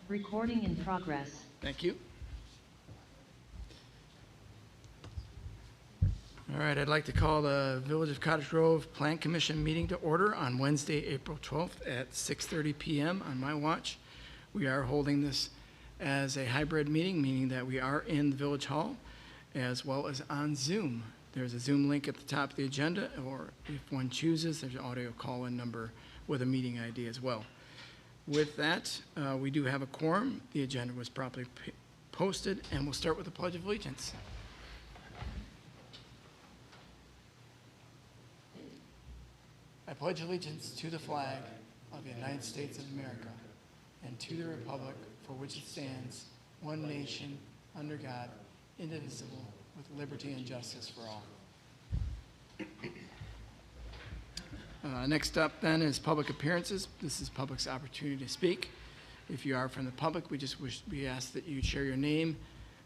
Recording in progress. Thank you. All right, I'd like to call the Village of Cottage Grove Plan Commission meeting to order on Wednesday, April 12th at 6:30 p.m. on my watch. We are holding this as a hybrid meeting, meaning that we are in the Village Hall as well as on Zoom. There's a Zoom link at the top of the agenda, or if one chooses, there's an audio call-in number with a meeting ID as well. With that, we do have a quorum. The agenda was properly posted, and we'll start with the Pledge of Allegiance. I pledge allegiance to the flag of the United States of America and to the republic for which it stands, one nation, under God, indivisible, with liberty and justice for all. Next up then is public appearances. This is public's opportunity to speak. If you are from the public, we ask that you share your name,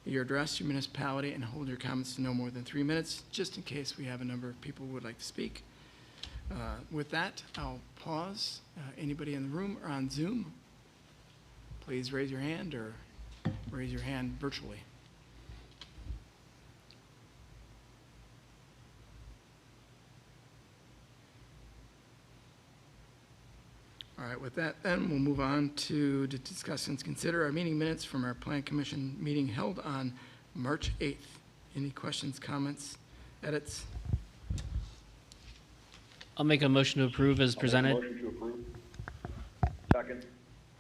your address, your municipality, and hold your comments to no more than 3 minutes, just in case we have a number of people who would like to speak. With that, I'll pause. Anybody in the room or on Zoom, please raise your hand or raise your hand virtually. All right, with that then, we'll move on to discuss and consider our meeting minutes from our Plan Commission meeting held on March 8th. Any questions, comments, edits? I'll make a motion to approve as presented. Motion to approve. Second.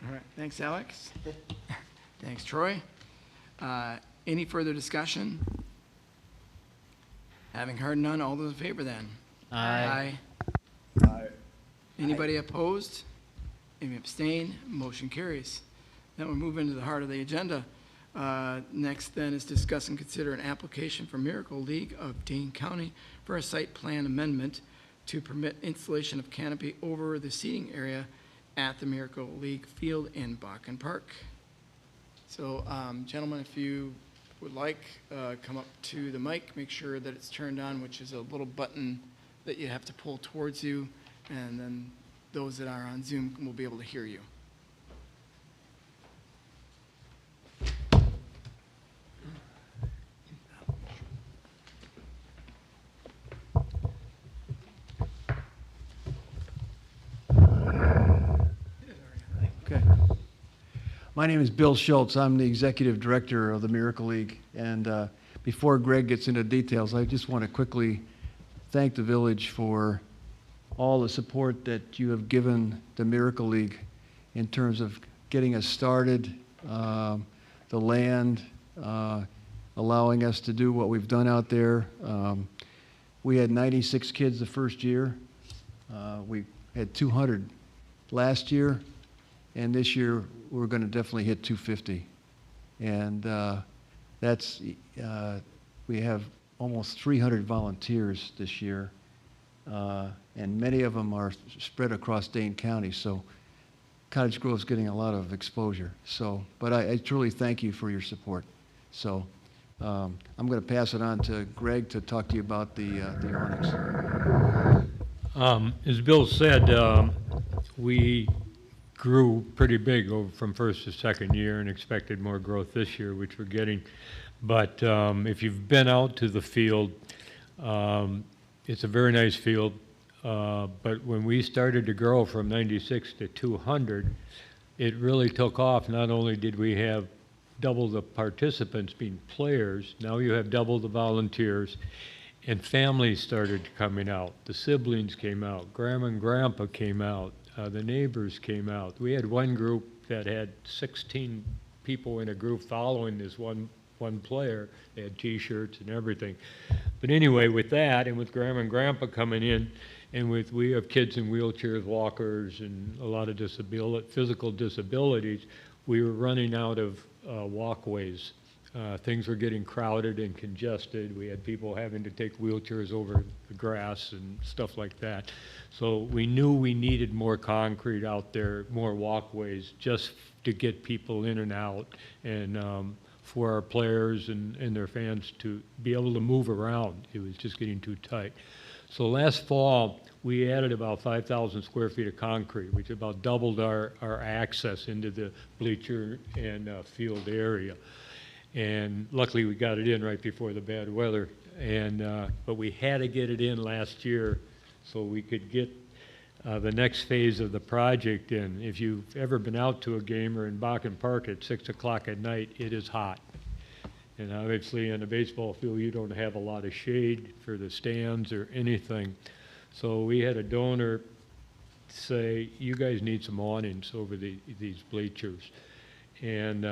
All right, thanks, Alex. Thanks, Troy. Any further discussion? Having heard none, all those in favor then? Aye. Aye. Anybody opposed? Any abstain? Motion carries. Then we'll move into the heart of the agenda. Next then is discuss and consider an application for Miracle League of Dane County for a site plan amendment to permit installation of canopy over the seating area at the Miracle League Field in Bakken Park. So, gentlemen, if you would like, come up to the mic, make sure that it's turned on, which is a little button that you have to pull towards you, and then those that are on Zoom will be able to hear you. Okay. My name is Bill Schultz. I'm the executive director of the Miracle League. And before Greg gets into details, I just want to quickly thank the village for all the support that you have given the Miracle League in terms of getting us started, the land, allowing us to do what we've done out there. We had 96 kids the first year. We had 200 last year, and this year we're going to definitely hit 250. And we have almost 300 volunteers this year. And many of them are spread across Dane County, so Cottage Grove's getting a lot of exposure. So, but I truly thank you for your support. So, I'm going to pass it on to Greg to talk to you about the awnings. As Bill said, we grew pretty big from first to second year and expected more growth this year, which we're getting. But if you've been out to the field, it's a very nice field, but when we started to grow from 96 to 200, it really took off. Not only did we have double the participants being players, now you have double the volunteers, and families started coming out. The siblings came out, Grandma and Grandpa came out, the neighbors came out. We had one group that had 16 people in a group following this one player. They had T-shirts and everything. But anyway, with that, and with Grandma and Grandpa coming in, and we have kids in wheelchairs, walkers, and a lot of physical disabilities, we were running out of walkways. Things were getting crowded and congested. We had people having to take wheelchairs over the grass and stuff like that. So we knew we needed more concrete out there, more walkways, just to get people in and out, and for our players and their fans to be able to move around. It was just getting too tight. So last fall, we added about 5,000 square feet of concrete, which about doubled our access into the bleacher and field area. And luckily, we got it in right before the bad weather. But we had to get it in last year so we could get the next phase of the project in. If you've ever been out to a game or in Bakken Park at 6 o'clock at night, it is hot. And obviously, in a baseball field, you don't have a lot of shade for the stands or anything. So we had a donor say, you guys need some awnings over these bleachers. And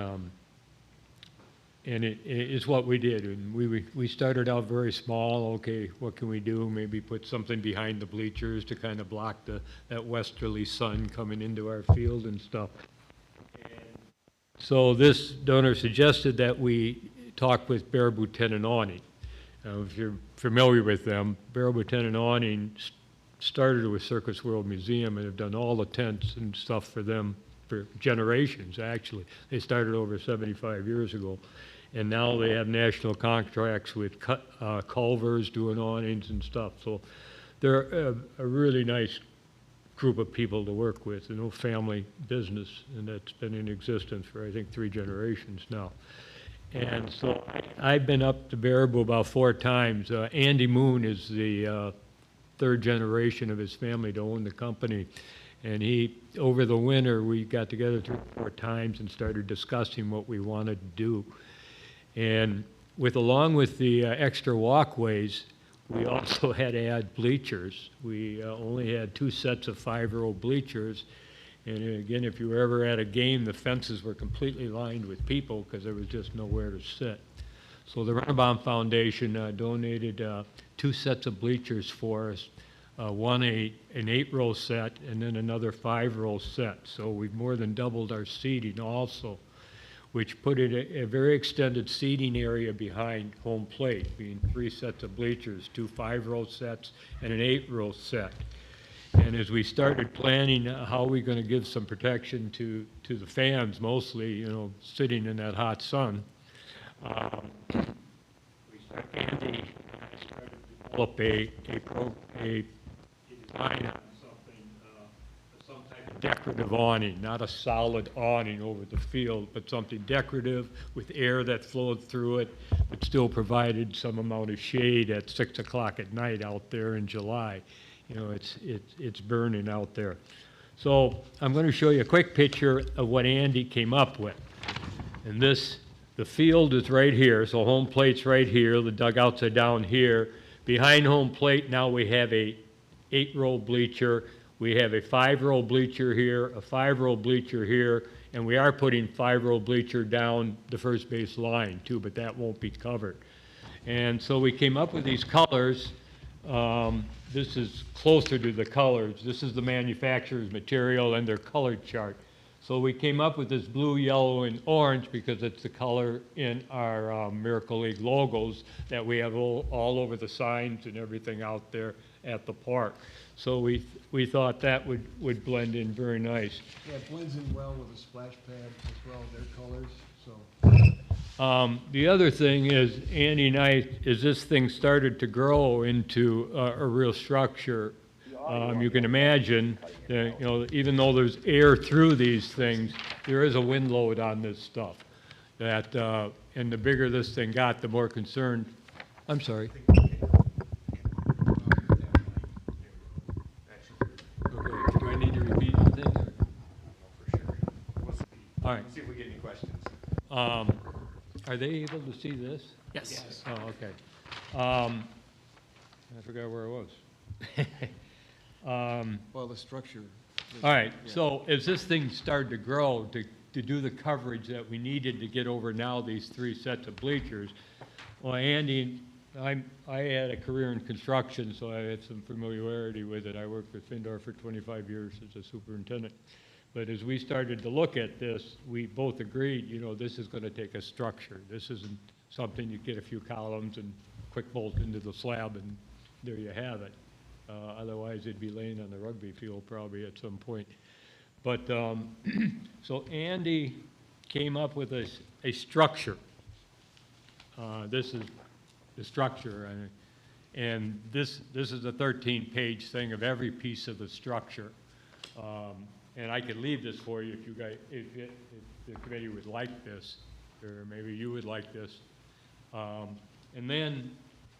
it's what we did. And we started out very small. Okay, what can we do? Maybe put something behind the bleachers to kind of block that westerly sun coming into our field and stuff. And so this donor suggested that we talk with Baraboo Tent and Awning. If you're familiar with them, Baraboo Tent and Awning started with Circus World Museum and have done all the tents and stuff for them for generations, actually. They started over 75 years ago. And now they have national contracts with Culver's doing awnings and stuff. So they're a really nice group of people to work with, an old family business, and that's been in existence for, I think, 3 generations now. And so I've been up to Baraboo about 4 times. Andy Moon is the 3rd generation of his family to own the company. And over the winter, we got together 3 or 4 times and started discussing what we wanted to do. And along with the extra walkways, we also had to add bleachers. We only had 2 sets of 5-row bleachers. And again, if you were ever at a game, the fences were completely lined with people because there was just nowhere to sit. So the Runabout Foundation donated 2 sets of bleachers for us, one an 8-row set and then another 5-row set. So we've more than doubled our seating also, which put it a very extended seating area behind home plate, being 3 sets of bleachers, 2 5-row sets and an 8-row set. And as we started planning how we're going to give some protection to the fans, mostly, you know, sitting in that hot sun, Andy started to develop a design on something, some type of decorative awning, not a solid awning over the field, but something decorative with air that flowed through it, but still provided some amount of shade at 6 o'clock at night out there in July. You know, it's burning out there. So I'm going to show you a quick picture of what Andy came up with. And the field is right here, so home plate's right here, the dugouts are down here. Behind home plate now we have a 8-row bleacher, we have a 5-row bleacher here, a 5-row bleacher here, and we are putting 5-row bleacher down the first base line too, but that won't be covered. And so we came up with these colors. This is closer to the colors. This is the manufacturer's material and their color chart. So we came up with this blue, yellow, and orange because it's the color in our Miracle League logos that we have all over the signs and everything out there at the park. So we thought that would blend in very nice. Yeah, it blends in well with the splash pad as well, their colors, so. The other thing is, Andy and I, as this thing started to grow into a real structure, you can imagine that, you know, even though there's air through these things, there is a wind load on this stuff. That, and the bigger this thing got, the more concerned. I'm sorry. Okay, do I need to repeat anything? For sure. All right. Let's see if we get any questions. Are they able to see this? Yes. Oh, okay. I forgot where I was. Well, the structure. All right, so as this thing started to grow, to do the coverage that we needed to get over now these 3 sets of bleachers, well, Andy, I had a career in construction, so I had some familiarity with it. I worked with Findor for 25 years as a superintendent. But as we started to look at this, we both agreed, you know, this is going to take a structure. This isn't something you get a few columns and quick bolt into the slab and there you have it. Otherwise, it'd be laying on the rugby field probably at some point. But so Andy came up with a structure. This is the structure. And this is a 13-page thing of every piece of the structure. And I could leave this for you if you guys, if the committee would like this, or maybe you would like this. And then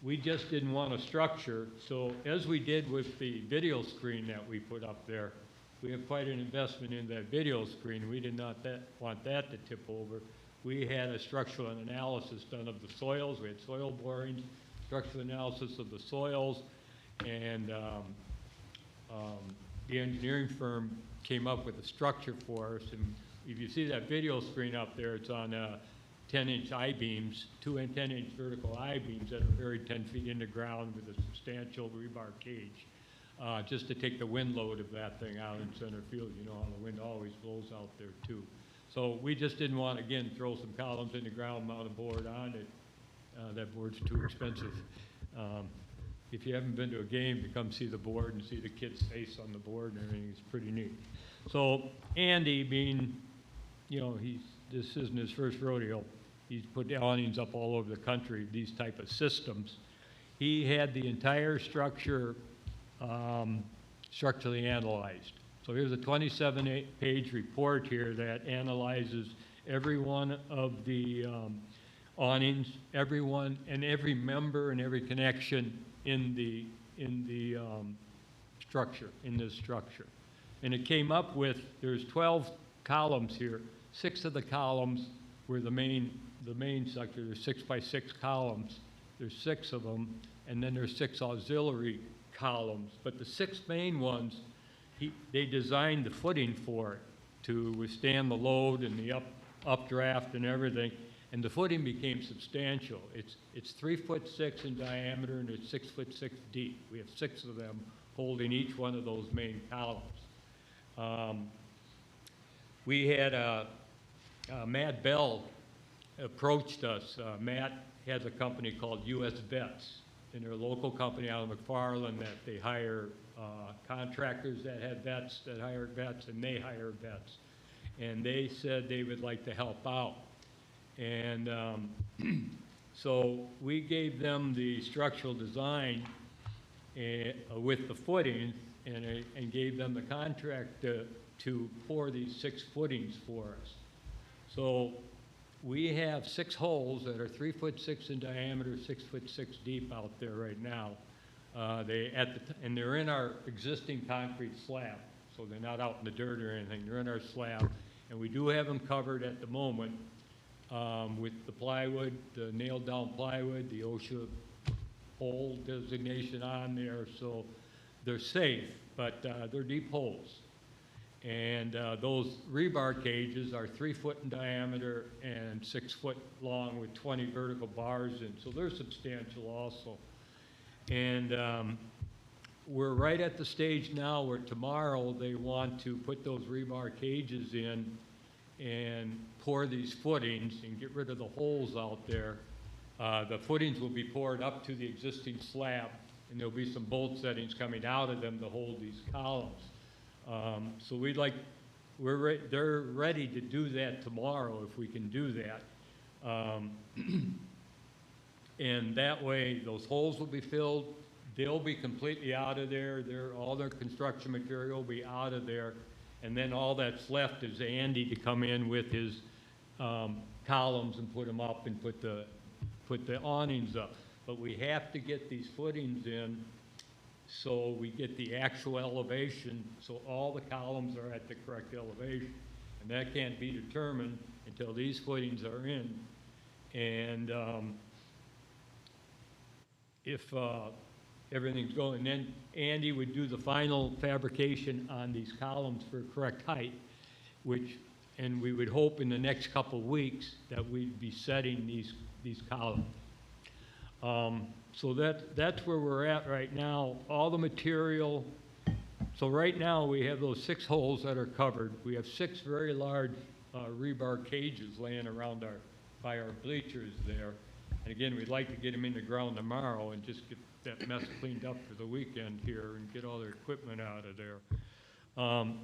we just didn't want a structure, so as we did with the video screen that we put up there, we have quite an investment in that video screen. We did not want that to tip over. We had a structural analysis done of the soils. We had soil borings, structural analysis of the soils, and the engineering firm came up with a structure for us. And if you see that video screen up there, it's on 10-inch I-beams, 2 and 10-inch vertical I-beams that are buried 10 feet in the ground with a substantial rebar cage, just to take the wind load of that thing out in center field. You know how the wind always blows out there too. So we just didn't want, again, throw some columns in the ground, mount a board on it. That board's too expensive. If you haven't been to a game, to come see the board and see the kid's face on the board and everything, it's pretty neat. So Andy, being, you know, this isn't his first rodeo. He's put awnings up all over the country, these type of systems. He had the entire structure structurally analyzed. So here's a 27-page report here that analyzes every one of the awnings, everyone and every member and every connection in the structure, in this structure. And it came up with, there's 12 columns here. 6 of the columns were the main structure. There's 6 by 6 columns. There's 6 of them, and then there's 6 auxiliary columns. But the 6 main ones, they designed the footing for it to withstand the load and the updraft and everything. And the footing became substantial. It's 3'6" in diameter and it's 6'6" deep. We have 6 of them holding each one of those main columns. We had Matt Bell approached us. Matt has a company called U.S. Vets, and they're a local company out of McFarland that they hire contractors that have vets, that hire vets, and they hire vets. And they said they would like to help out. And so we gave them the structural design with the footings and gave them the contract to pour these 6 footings for us. So we have 6 holes that are 3'6" in diameter, 6'6" deep out there right now. And they're in our existing concrete slab, so they're not out in the dirt or anything. They're in our slab, and we do have them covered at the moment with the plywood, the nailed down plywood, the OSHA hole designation on there, so they're safe, but they're deep holes. And those rebar cages are 3 foot in diameter and 6 foot long with 20 vertical bars in, so they're substantial also. And we're right at the stage now where tomorrow they want to put those rebar cages in and pour these footings and get rid of the holes out there. The footings will be poured up to the existing slab, and there'll be some bolt settings coming out of them to hold these columns. So they're ready to do that tomorrow if we can do that. And that way, those holes will be filled. They'll be completely out of there. All their construction material will be out of there. And then all that's left is Andy to come in with his columns and put them up and put the awnings up. But we have to get these footings in so we get the actual elevation, so all the columns are at the correct elevation. And that can't be determined until these footings are in. And if everything's going, then Andy would do the final fabrication on these columns for correct height, and we would hope in the next couple of weeks that we'd be setting these columns. So that's where we're at right now. All the material, so right now we have those 6 holes that are covered. We have 6 very large rebar cages laying around by our bleachers there. And again, we'd like to get them in the ground tomorrow and just get that mess cleaned up for the weekend here and get all their equipment out of there.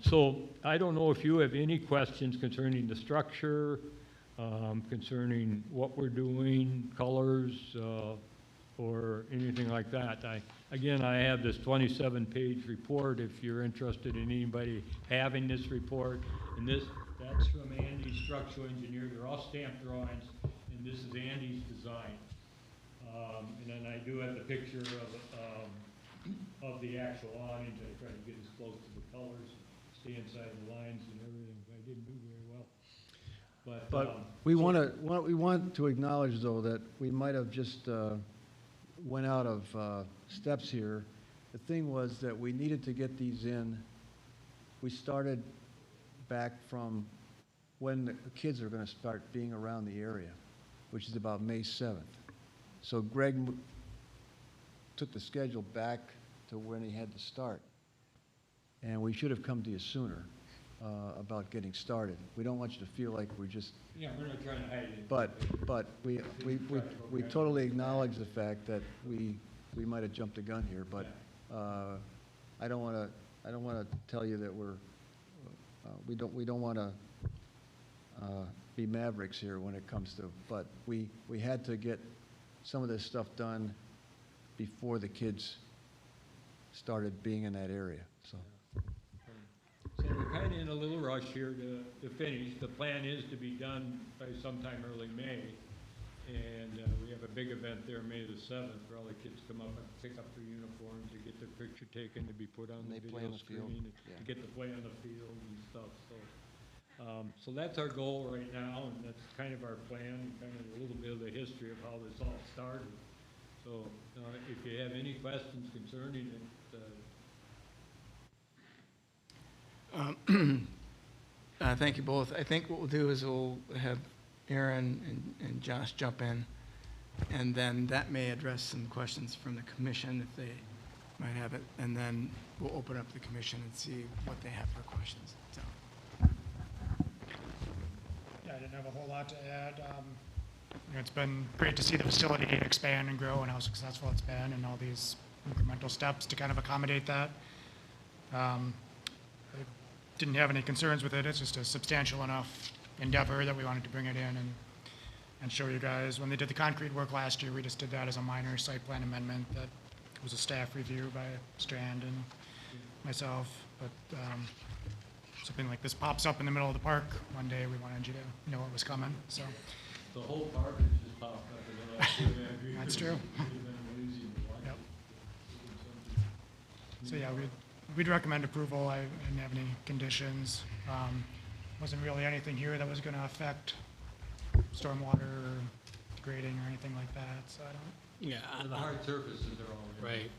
So I don't know if you have any questions concerning the structure, concerning what we're doing, colors, or anything like that. Again, I have this 27-page report, if you're interested in anybody having this report. And that's from Andy's structural engineer. They're all stamped drawings, and this is Andy's design. And then I do have the picture of the actual awnings. I try to get as close to the colors, stay inside the lines and everything. I didn't do very well. But we want to acknowledge, though, that we might have just went out of steps here. The thing was that we needed to get these in. We started back from when the kids are going to start being around the area, which is about May 7th. So Greg took the schedule back to when he had to start. And we should have come to you sooner about getting started. We don't want you to feel like we're just, Yeah, we're not trying to hide it. but we totally acknowledge the fact that we might have jumped the gun here, but I don't want to tell you that we don't want to be mavericks here when it comes to, but we had to get some of this stuff done before the kids started being in that area, so. So we're kind of in a little rush here to finish. The plan is to be done by sometime early May. And we have a big event there, May the 7th, where all the kids come up and pick up their uniforms, to get their picture taken, to be put on And the they play video on the field. screen, Yeah. to get to play on the field and stuff. So that's our goal right now, and that's kind of our plan, kind of a little bit of the history of how this all started. So if you have any questions concerning it, Thank you both. I think what we'll do is we'll have Aaron and Josh jump in, and then that may address some questions from the commission if they might have it, and then we'll open up the commission and see what they have for questions. So, Yeah, I didn't have a whole lot to add. It's been great to see the facility expand and grow and how successful it's been and all these incremental steps to kind of accommodate that. I didn't have any concerns with it. It's just a substantial enough endeavor that we wanted to bring it in and show you guys. When they did the concrete work last year, we just did that as a minor site plan amendment that was a staff review by Strand and myself. But something like this pops up in the middle of the park one day, we wanted you to know what was coming, so. the whole park has just popped up in the last year. That's true. Yep. So yeah, we'd recommend approval. I didn't have any conditions. Wasn't really anything here that was gonna affect stormwater or grading or anything like that, so I don't. Yeah, The hard surfaces are all in. right,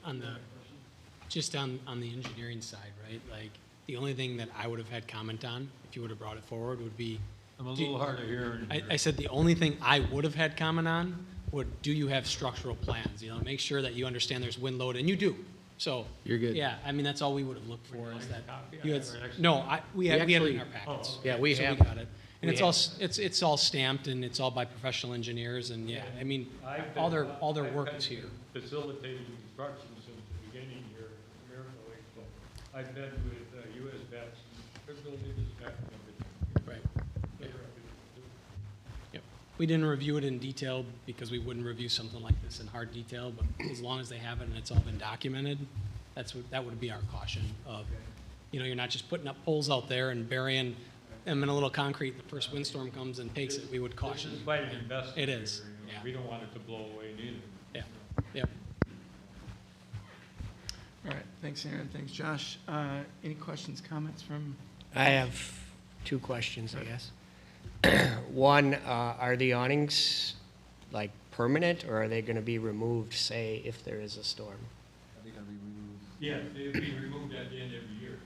just on the engineering side, right? Like, the only thing that I would have had comment on, if you would have brought it forward, would be, I'm a little hard of hearing. I said the only thing I would have had comment on would, do you have structural plans? You know, make sure that you understand there's wind load, and you do. So. You're good. Yeah, I mean, that's all we would have looked for, is that Copy? you had, I have an extra no, we had it in actually- our packets. Oh, Yeah, we So have. got it. And we it's all, it's all stamped, and it's all by professional engineers, and yeah, I mean, I've all been- their I've work been is here. Facilitating construction since the beginning here at Miracle Lake. So I've been with US Vets, they're building this back and everything. Right. They're happy to do it. Yep. We didn't review it in detail because we wouldn't review something like this in hard detail, but as long as they have it and it's all been documented, that would be our caution of, you know, you're not just putting up poles out there and burying them in a little concrete. The first windstorm comes and takes it, we would caution. This is quite an investment. It is, here, you know. yeah. We don't want it to blow away neither. Yeah, yep. all right, thanks, Aaron, thanks, Josh. Any questions, comments from? I have two questions, I guess. One, are the awnings like permanent, or are they going to be removed, say, if there is a storm? Are they going to be removed? Yeah, they'll be removed at the end of the year.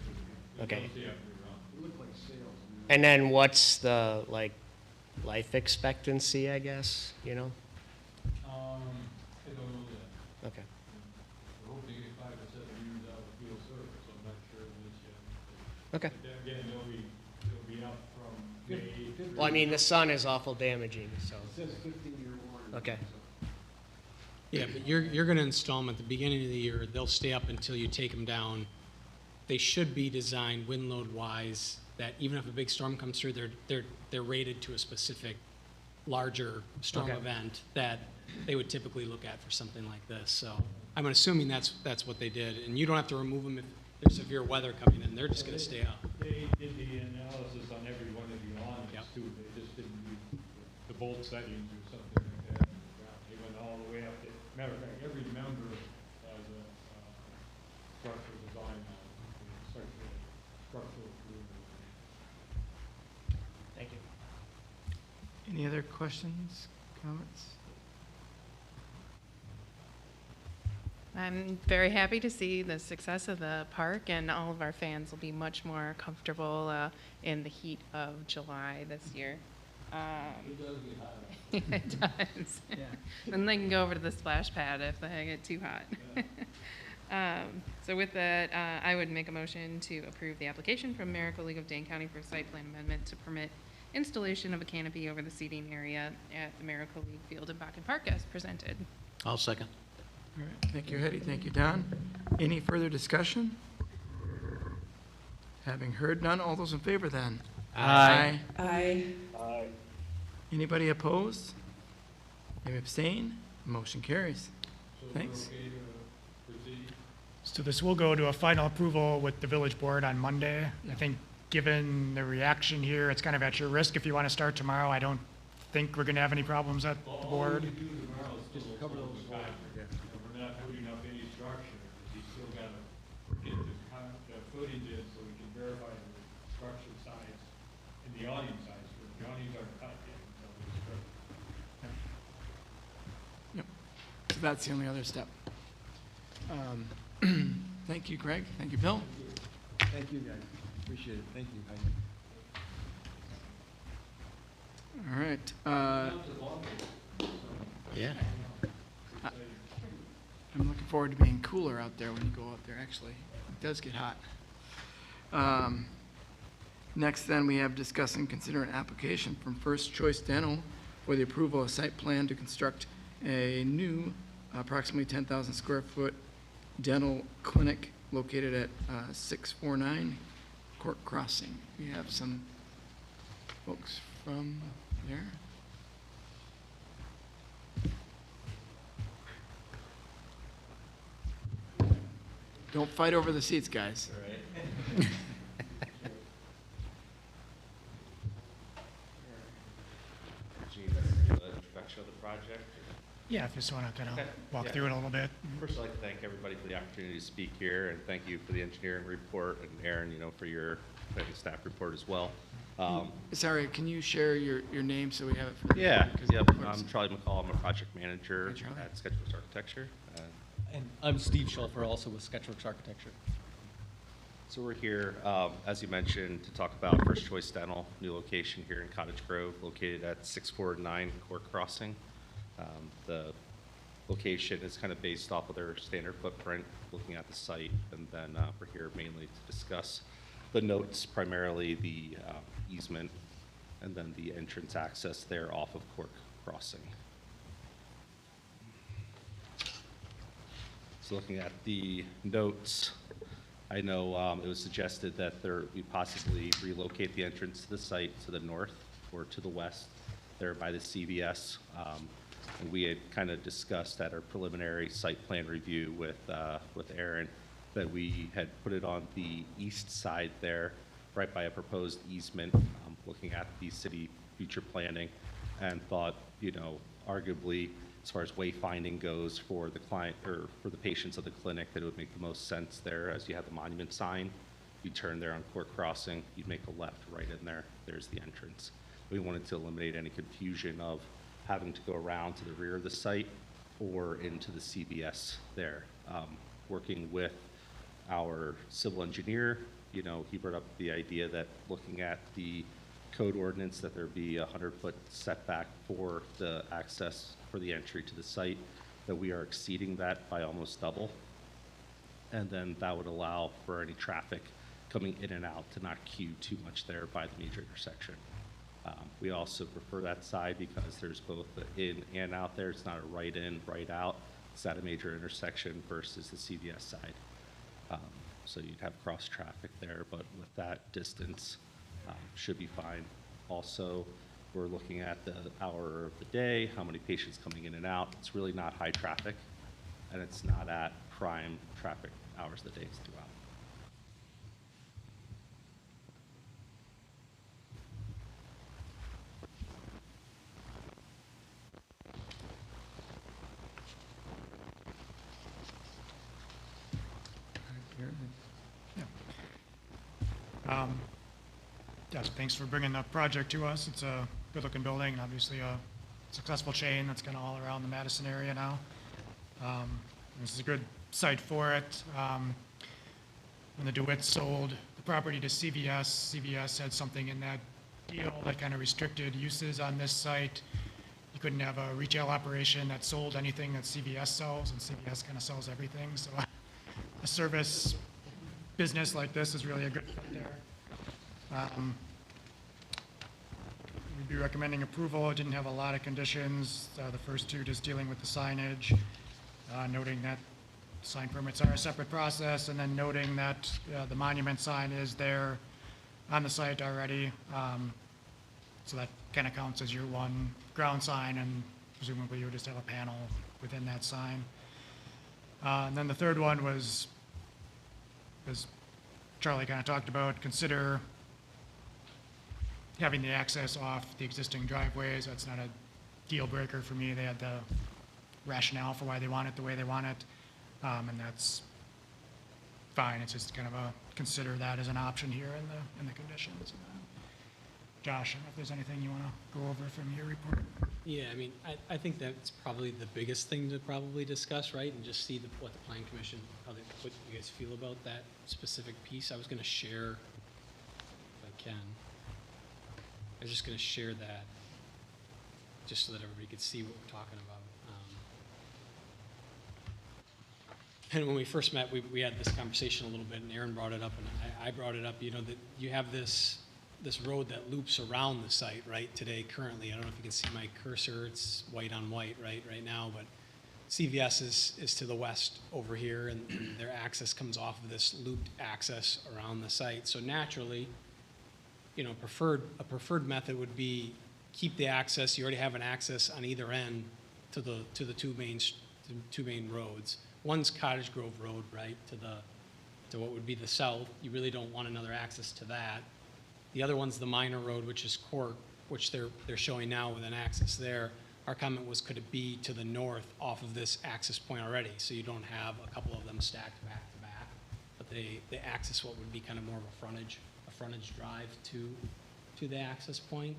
They Okay. don't stay up year round. They look like sails. And then what's the, like, life expectancy, I guess, you know? I don't know that. Okay. We're hoping to get 5 to 7 years out of field service, I'm not sure of this yet. Okay. But then again, they'll be up from May through. Well, I mean, the sun is awful damaging, so, It says 15-year warranty. okay. Yeah, but you're gonna install them at the beginning of the year, they'll stay up until you take them down. They should be designed wind load wise, that even if a big storm comes through, they're rated to a specific larger storm Okay. event that they would typically look at for something like this. So I'm assuming that's what they did. And you don't have to remove them if there's severe weather coming in. They're just going to stay up. They did the analysis on every one of the awnings Yep. too. They just didn't use the bolt settings or something like that. They went all the way up. Matter of fact, every member has a structural design on it, structural improvement. Thank you. Any other questions, comments? I'm very happy to see the success of the park, and all of our fans will be much more comfortable in the heat of July this year. It does get hot. It does. Then they can go over to the splash pad if they get too hot. So with that, I would make a motion to approve the application from Miracle League of Dane County for a site plan amendment to permit installation of a canopy over the seating area at the Miracle League Field in Bakken Park as presented. I'll second. All right, thank you, Hetty, thank you, Don. Any further discussion? Having heard none, all those in favor then? Aye. Aye. Anybody opposed? Any abstain? Motion carries. Thanks. So this will go to a final approval with the village board on Monday. I think, given the reaction here, it's kind of at your risk if you want to start tomorrow. I don't think we're going to have any problems at the board. All we do tomorrow is just cover those walls. And we're not putting up any structure. You still gotta get the footage in so we can verify the structure size and the awning size. The awnings aren't cut yet, so the structure. Yep, so that's the only other step. Thank you, Greg, thank you, Bill. Thank you, guys. Appreciate it. Thank you, Heidi. All right, Yeah. I'm looking forward to being cooler out there when you go out there, actually. It does get hot. Next, then, we have discuss and consider an application from First Choice Dental for the approval of site plan to construct a new approximately 10,000 square foot dental clinic located at 649 Court Crossing. We have some folks from there. Don't fight over the seats, guys. Gene, an introduction of the project. Yeah, if you just want to kind of Okay, walk yeah. through it a little bit. First, I'd like to thank everybody for the opportunity to speak here, and thank you for the engineering report, and Aaron, for your planning staff report as well. Sorry, can you share your name so we have it? For Yeah, because yep, of course. I'm Charlie McCall, I'm a project manager Hey, Charlie. at Sketchworks Architecture. And I'm Steve Schulfer, also with Sketchworks Architecture. So we're here, as you mentioned, to talk about First Choice Dental, new location here in Cottage Grove, located at 649 Court Crossing. The location is kind of based off of their standard footprint, looking at the site, and then we're here mainly to discuss the notes, primarily the easement, and then the entrance access there off of Court Crossing. So looking at the notes, I know it was suggested that we possibly relocate the entrance to the site to the north or to the west, there by the CVS. And we had kind of discussed at our preliminary site plan review with Aaron that we had put it on the east side there, right by a proposed easement, looking at the city future planning, and thought, arguably, as far as wayfinding goes for the client or for the patients of the clinic, that it would make the most sense there, as you have the monument sign. You turn there on Court Crossing, you'd make a left right in there. There's the entrance. We wanted to eliminate any confusion of having to go around to the rear of the site or into the CVS there. Working with our civil engineer, he brought up the idea that looking at the code ordinance, that there be a 100-foot setback for the access for the entry to the site, that we are exceeding that by almost double. And then that would allow for any traffic coming in and out to not queue too much there by the major intersection. We also prefer that side because there's both the in and out there. It's not a right in, right out. It's at a major intersection versus the CVS side. So you'd have cross traffic there, but with that distance, should be fine. Also, We're looking at the hour of the day, how many patients coming in and out. It's really not high traffic, and it's not at prime traffic hours of the days throughout. Yes, thanks for bringing the project to us. It's a good-looking building, and obviously a successful chain that's kind of all around the Madison area now. This is a good site for it. When the DeWitts sold the property to CVS, CVS had something in that deal that kind of restricted uses on this site. You couldn't have a retail operation that sold anything that CVS sells, and CVS kind of sells everything. So a service business like this is really a good fit there. We'd be recommending approval. It didn't have a lot of conditions. The first two just dealing with the signage, noting that sign permits are a separate process, and then noting that the monument sign is there on the site already. So that kind of counts as your one ground sign, and presumably you would just have a panel within that sign. And then the third one was, as Charlie kind of talked about, consider having the access off the existing driveways. That's not a deal breaker for me. They had the rationale for why they want it the way they want it, and that's fine. It's just kind of a consider that as an option here in the conditions. Josh, I don't know if there's anything you want to go over from your report. Yeah, I mean, I think that's probably the biggest thing to probably discuss, right? And just see what the plan commission, what you guys feel about that specific piece. I was gonna share, if I can, I was just gonna share that, just so that everybody could see what we're talking about. And when we first met, we had this conversation a little bit, and Aaron brought it up, and I brought it up, you know, that you have this road that loops around the site, right, today, currently. I don't know if you can see my cursor. It's white on white right now, but CVS is to the west over here, and their access comes off of this looped access around the site. So naturally, you know, a preferred method would be keep the access. You already have an access on either end to the two main roads. One's Cottage Grove Road, right, to what would be the south. You really don't want another access to that. The other one's the minor road, which is Court, which they're showing now with an access there. Our comment was, could it be to the north off of this access point already, so you don't have a couple of them stacked back to back, but they access what would be kind of more of a frontage drive to the access point.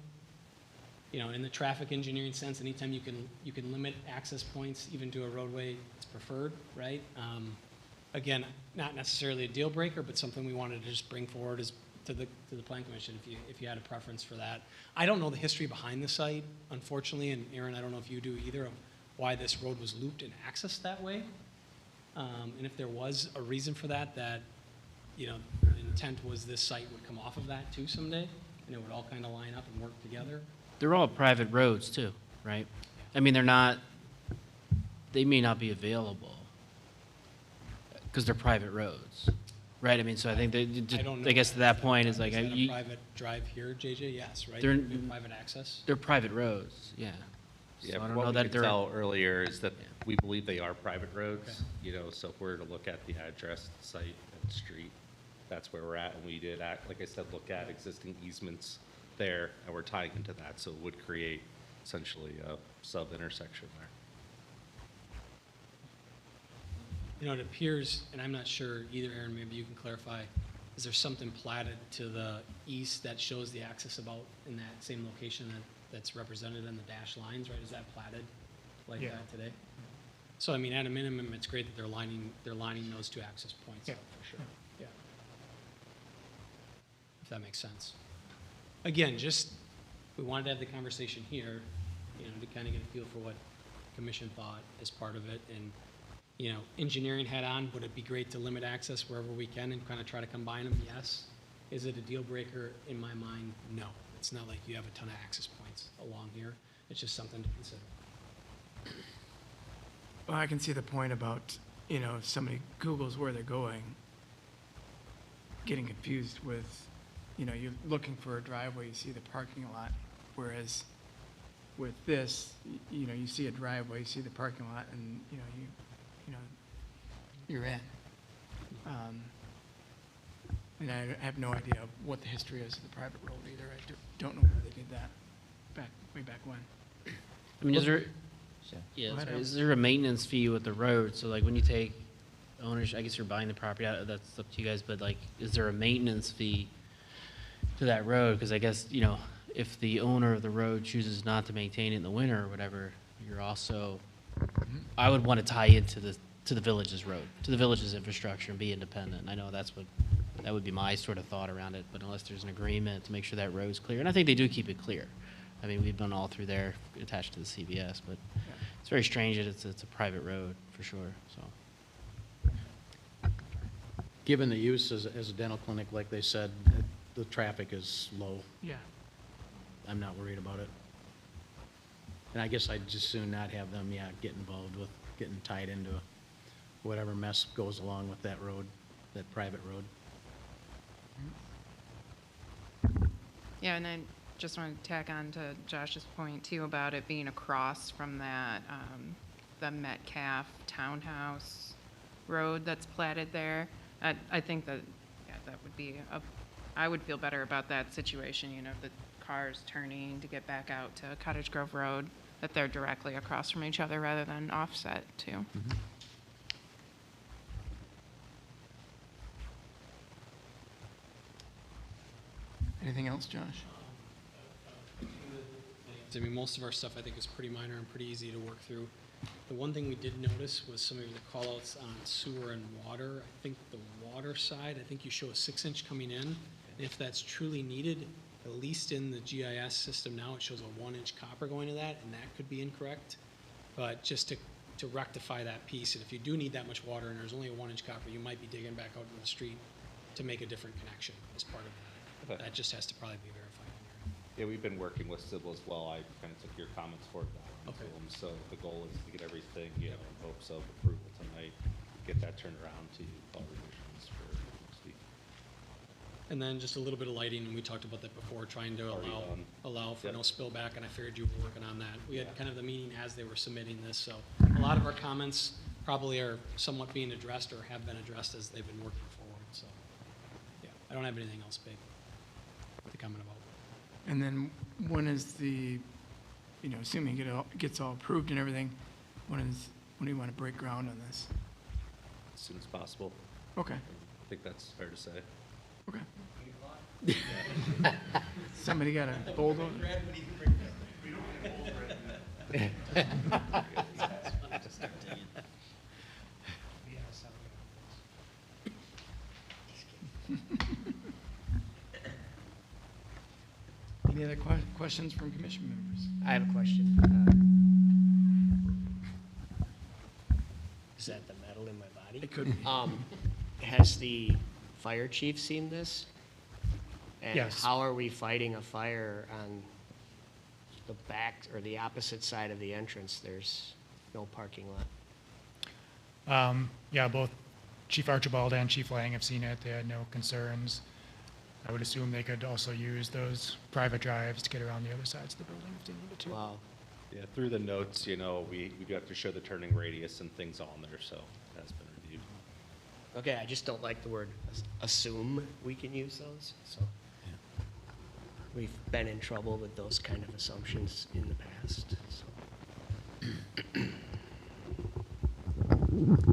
You know, in the traffic engineering sense, anytime you can limit access points even to a roadway, it's preferred, right? Again, not necessarily a deal breaker, but something we wanted to just bring forward as to the plan commission if you had a preference for that. I don't know the history behind the site, unfortunately, and Aaron, I don't know if you do either, of why this road was looped and accessed that way. And if there was a reason for that, you know, the intent was this site would come off of that too someday, and it would all kind of line up and work together. They're all private roads too, right? I mean, they may not be available because they're private roads, right? I mean, so I think I guess to that point is like, Is that a private drive here, JJ? Yes, right? They're- Private access? they're private roads, yeah. So Yeah, I don't what know we that could they're, tell earlier is that we believe they are private roads. Okay. You know, so if we're to look at the address, the site, and the street, that's where we're at. And we did like I said, look at existing easements there, and we're tying into that, so it would create essentially a sub-intersection there. You know, it appears, and I'm not sure either, Aaron, maybe you can clarify, is there something platted to the east that shows the access about in that same location that's represented in the dashed lines, right? Is that platted like Yeah. that today? So, I mean, at a minimum, it's great that they're lining those two access points up, for sure. Yeah. If that makes sense. Again, we wanted to have the conversation here, you know, to kind of get a feel for what commission thought as part of it. And, you know, engineering head on, would it be great to limit access wherever we can and kind of try to combine them? Yes. Is it a deal breaker? In my mind, no. It's not like you have a ton of access points along here. It's just something to consider. Well, I can see the point about, you know, if somebody Googles where they're going, getting confused with, you know, you're looking for a driveway, you see the parking lot, Whereas with this, you know, you see a driveway, you see the parking lot, and, you know, you're in. And I have no idea what the history is of the private road either. I don't know where they did that way back when. I mean, is there, Go ahead, Al. is there a maintenance fee with the road? So like when you take ownership, I guess you're buying the property out, that's up to you guys, but like, is there a maintenance fee to that road? Because I guess, you know, if the owner of the road chooses not to maintain it in the winter or whatever, you're also, I would want to tie into to the village's road, to the village's infrastructure and be independent. I know that would be my sort of thought around it, but unless there's an agreement to make sure that road's clear, and I think they do keep it clear. I mean, we've been all through there attached to the CVS, but it's very strange that it's a private road for sure, so. Given the use as a dental clinic, like they said, the traffic is low. Yeah. I'm not worried about it. And I guess I'd just soon not have them, get involved with getting tied into whatever mess goes along with that road, that private road. Yeah, and I just want to tack on to Josh's point too about it being across from that, the Metcalf Townhouse Road that's platted there. I think that, yeah, that would be I would feel better about that situation, you know, the cars turning to get back out to Cottage Grove Road, that they're directly across from each other rather than offset too. Anything else, Josh? I mean, most of our stuff I think is pretty minor and pretty easy to work through. The one thing we did notice was some of the callouts on sewer and water. I think the water side, I think you show a 6-inch coming in. And if that's truly needed, at least in the GIS system now, it shows a 1-inch copper going to that, and that could be incorrect. But just to rectify that piece, and if you do need that much water and there's only a 1-inch copper, you might be digging back out into the street to make a different connection as part of that. Okay. That just has to probably be verified in there. Yeah, we've been working with Civil as well. I kind of took your comments forward to Okay. them. So the goal is to get everything, you know, in hopes of approval tonight, get that turned around to all revisions for next week. And then just a little bit of lighting, and we talked about that before, trying to Already allow for Yep. no spillback, and I figured you were working on that. We had kind of the meeting as they were submitting this, so a lot of our comments probably are somewhat being addressed or have been addressed as they've been working forward, so. Yeah, I don't have anything else big to comment about. And then when is the, you know, assuming it gets all approved and everything, when do you want to break ground on this? As soon as possible. Okay, I think that's fair to say. okay. Somebody got a bulldozer? Any other questions from commission members? I have a question. Is that the metal in my body? It could be. Has the fire chief seen this? And Yes. how are we fighting a fire on the back or the opposite side of the entrance? There's no parking lot. Yeah, both Chief Archibald and Chief Lang have seen it. They had no concerns. I would assume they could also use those private drives to get around the other sides of the building if they needed to. Wow. Yeah, through the notes, you know, we do have to show the turning radius and things on there, so that's been reviewed. Okay, I just don't like the word assume we can use those, so. We've been in trouble with those kind of assumptions in the past, so.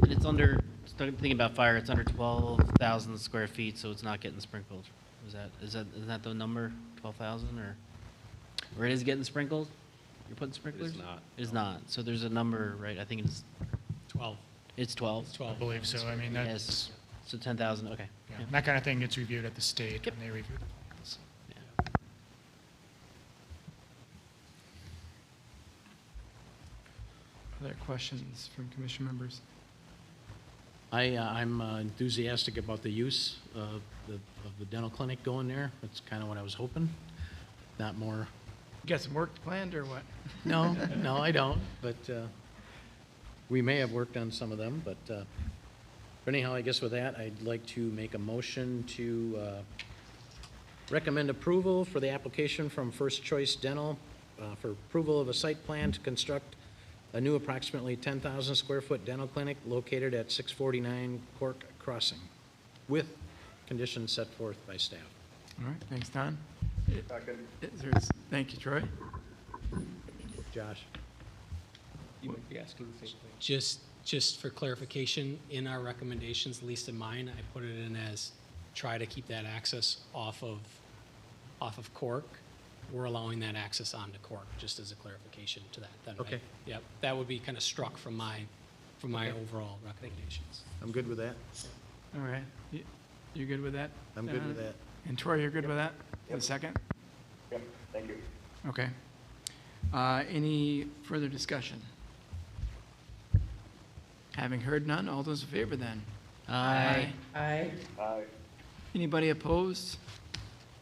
And it's under, thinking about fire, it's under 12,000 square feet, so it's not getting sprinkled. Is that the number, 12,000, or it is getting sprinkled? You're putting sprinklers? not. It is not, so there's a number, right, I think it's 12. It's 12? It's I 12. believe so. I mean, that's, Yes, so 10,000, okay. yeah, Yeah. that kind of thing gets reviewed at the state Yep. when they review the plans. Other questions from commission members? I'm enthusiastic about the use of the dental clinic going there. That's kind of what I was hoping. Not more. You got some work planned or what? No, no, I don't, but we may have worked on some of them, but anyhow, I guess with that, I'd like to make a motion to Recommend approval for the application from First Choice Dental for approval of a site plan to construct a new approximately 10,000 square foot dental clinic located at 649 Cork Crossing with conditions set forth by staff. All right, thanks, Don. Second. Thank you, Troy. Josh? You might be asking the same thing. Just for clarification, in our recommendations, at least in mine, I put it in as try to keep that access off of Cork. We're allowing that access onto Cork, just as a clarification to that. Then, right? Okay. Yep, that would be kind of struck from my Okay. overall recommendations. I'm good with that. All right. You good with that? I'm good with that. And Troy, you're good with that? For the second? Yep, thank you. Okay. Any further discussion? Having heard none, all those in favor then? Aye. Aye. Anybody opposed?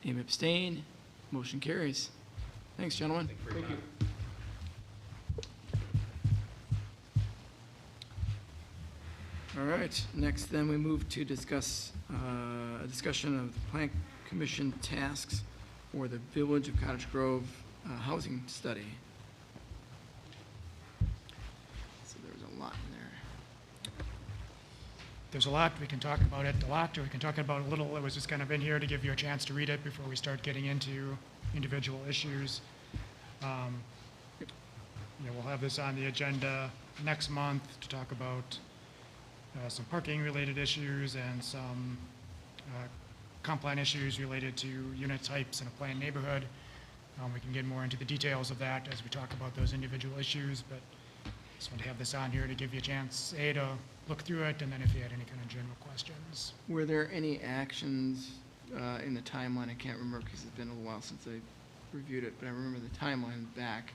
Any abstain? Motion carries. Thanks, gentlemen. Thank you. All right, next then we move to discuss, a discussion of the Plan Commission tasks for the Village of Cottage Grove housing study. So there was a lot in there. There's a lot, we can talk about it a lot, or we can talk about it a little. It was just kind of in here to give you a chance to read it before we start getting into individual issues. We'll have this on the agenda next month to talk about some parking-related issues and some comp plan issues related to unit types in a planned neighborhood. We can get more into the details of that as we talk about those individual issues, but just want to have this on here to give you a chance, A, to look through it, and then if you had any kind of general questions. Were there any actions in the timeline? I can't remember because it's been a little while since I reviewed it, but I remember the timeline back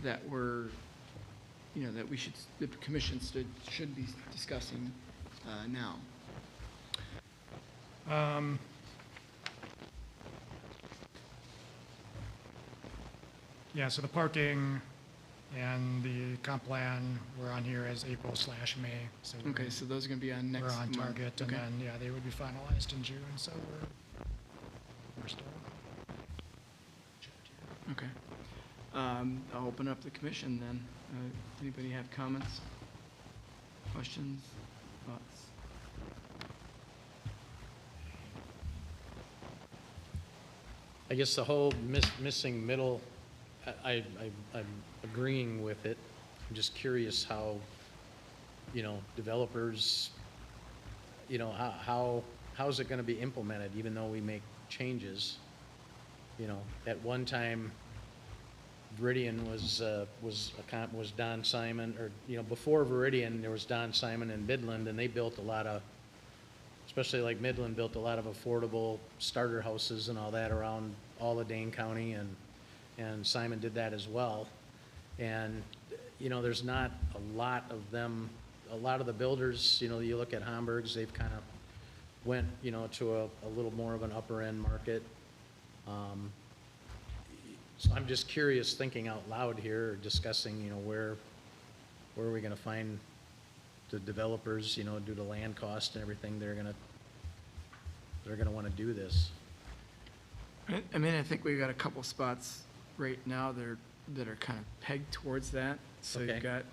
that were, that the commission should be discussing now. Yeah, so the parking and the comp plan were on here as April/May. So Okay, so those are going to be on next we're month. on target, and Okay. then, yeah, they would be finalized in June, so we're still. Okay. I'll open up the commission then. Anybody have comments, questions, thoughts? I guess the whole missing middle, I'm agreeing with it. I'm just curious how, developers, how's it gonna be implemented, even though we make changes? At one time, Veridian was Don Simon, or, before Veridian, there was Don Simon and Midland, and they built a lot of, especially like Midland, built a lot of affordable starter houses and all that around all of Dane County, and Simon did that as well. And, there's not a lot of them, a lot of the builders, you look at Hamburg's, they've kind of went, to a little more of an upper end market. So I'm just curious, thinking out loud here, discussing, where are we gonna find the developers, due to land cost and everything, they're gonna wanna do this. I mean, I think we've got a couple spots right now that are kind of pegged towards that. So Okay. you've got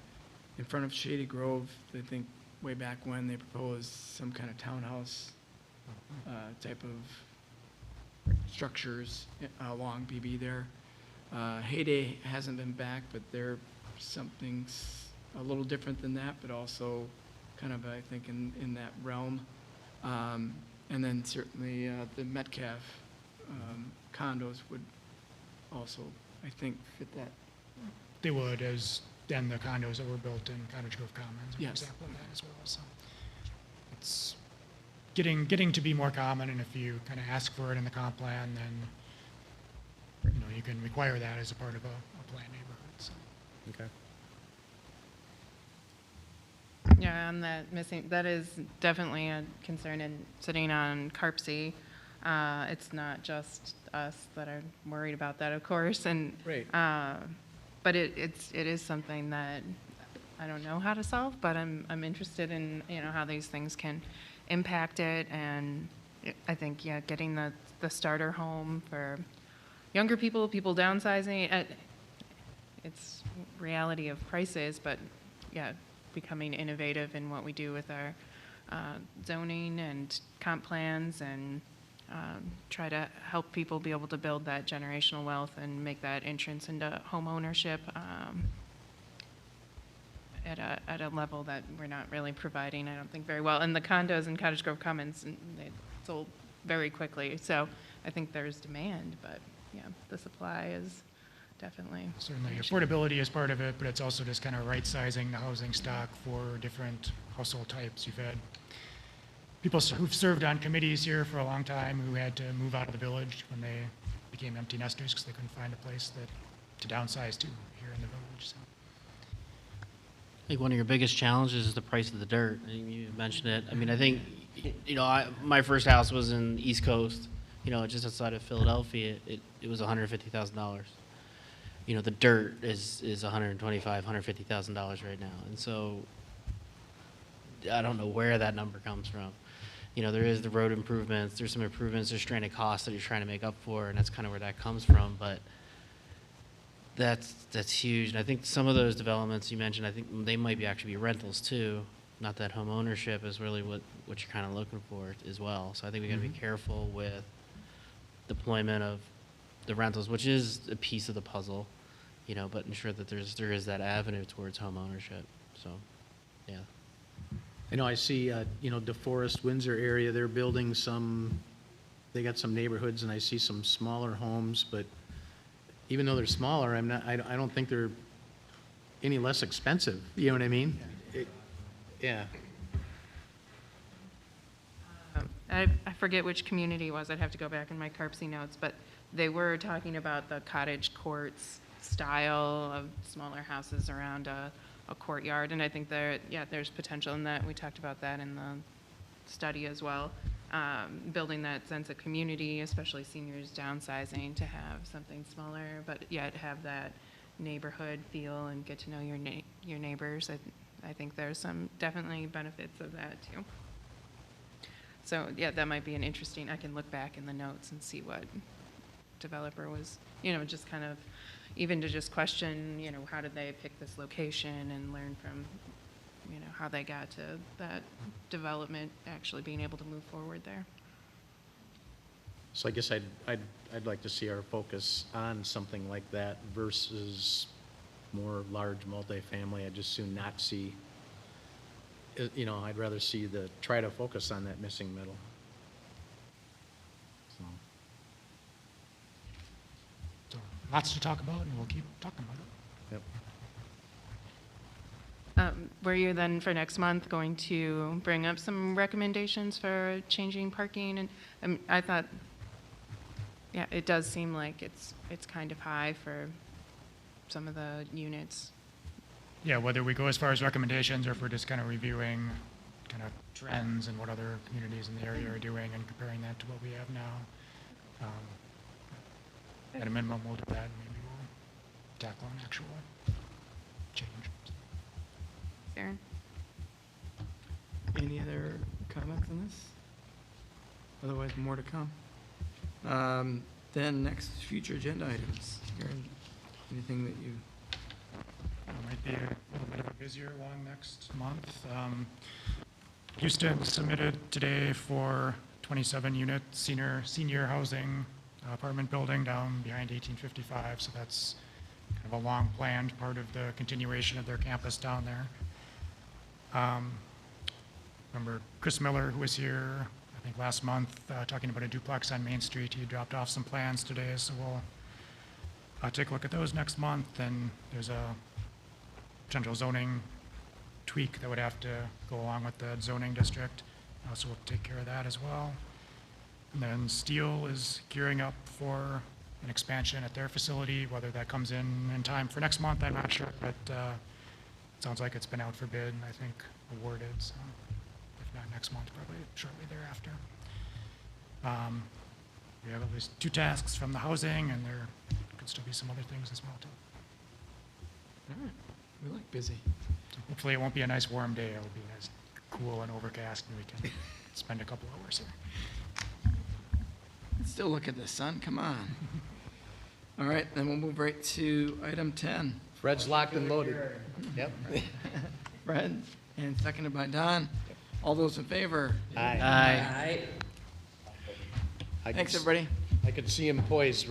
in front of Shady Grove, I think way back when they proposed some kind of townhouse type of structures along BB there. Heyday hasn't been back, but they're something a little different than that, but also kind of, I think, in that realm. And then certainly the Metcalf condos would also, I think, fit that. They would, and the condos that were built in Cottage Grove Commons, for Yes. example, in that as well, so. It's getting to be more common, and if you kind of ask for it in the comp plan, then, you can require that as a part of a planned neighborhood, so. Okay. Yeah, on that missing, that is definitely a concern in sitting on CARPC. It's not just us that are worried about that, of course, and. Right. But it is something that I don't know how to solve, but I'm interested in, how these things can impact it, and I think, yeah, getting the the starter home for younger people, people downsizing. It's reality of prices, but yeah, becoming innovative in what we do with our zoning and comp plans, and try to help people be able to build that generational wealth and make that entrance into home ownership at a level that we're not really providing, I don't think, very well. And the condos in Cottage Grove Commons, they sold very quickly. So I think there's demand, but yeah, the supply is definitely. Certainly, affordability is part of it, but it's also just kind of right-sizing the housing stock for different household types. You've had people who've served on committees here for a long time who had to move out of the village when they became empty nesters because they couldn't find a place to downsize to here in the village. So. I think one of your biggest challenges is the price of the dirt. You mentioned it. I mean, I think, my first house was in the East Coast, just outside of Philadelphia. It was $150,000. The dirt is $125,000, $150,000 right now. And so I don't know where that number comes from. There is the road improvements, there's some improvements, there's stranded costs that you're trying to make up for, and that's kind of where that comes from. But that's huge. And I think some of those developments you mentioned, I think they might actually be rentals too. Not that home ownership is really what you're kind of looking for as well. So I think we got to be careful with deployment of the rentals, which is a piece of the puzzle, but ensure that there is that avenue towards home ownership. So, yeah. I see, DeForest, Windsor area, they're building they got some neighborhoods, and I see some smaller homes, but even though they're smaller, I don't think they're any less expensive. You know what I mean? Yeah. I forget which community it was. I'd have to go back in my CARPC notes, but they were talking about the cottage courts style of smaller houses around a courtyard, and I think there's potential in that. We talked about that in the study as well. Building that sense of community, especially seniors downsizing, to have something smaller, but yet have that neighborhood feel and get to know your neighbors. I think there's some definitely benefits of that too. So yeah, that might be an interesting. I can look back in the notes and see what developer was, just kind of, even to just question, how did they pick this location, and learn from, how they got to that development actually being able to move forward there. So I guess I'd like to see our focus on something like that versus more large multifamily. I'd just soon not see, I'd rather see try to focus on that missing middle. So lots to talk about, and we'll keep talking about it. Yep. Were you then for next month going to bring up some recommendations for changing parking? And I thought, yeah, it does seem like it's kind of high for some of the units. Yeah, whether we go as far as recommendations or if we're just kind of reviewing kind of trends and what other communities in the area are doing and comparing that to what we have now. At a minimum, we'll do that, and maybe we'll tackle an actual change. Aaron? Any other comments on this? Otherwise, more to come. Then next, future agenda items. Aaron, anything that you? Might be a little bit of a busier one next month. Houston submitted today for 27-unit senior housing apartment building down behind 1855. So that's kind of a long-planned part of the continuation of their campus down there. Remember Chris Miller, who was here, I think last month, talking about a duplex on Main Street. He dropped off some plans today, so we'll take a look at those next month. And there's a potential zoning tweak that would have to go along with the zoning district, so we'll take care of that as well. And then Steel is gearing up for an expansion at their facility. Whether that comes in time for next month, I'm not sure, but it sounds like it's been out for bid and I think awarded, so if not next month, probably shortly thereafter. We have at least 2 tasks from the housing, and there could still be some other things as well too. All right, we like busy. So hopefully it won't be a nice warm day. It'll be nice, cool and overcast, and we can spend a couple hours here. Let's still look at the sun, come on. All right, then we'll move right to item 10. Fred's locked and loaded. Yep. Fred, and seconded by Don. All those in favor? Aye. Aye. I Thanks, could- everybody. I could see him poised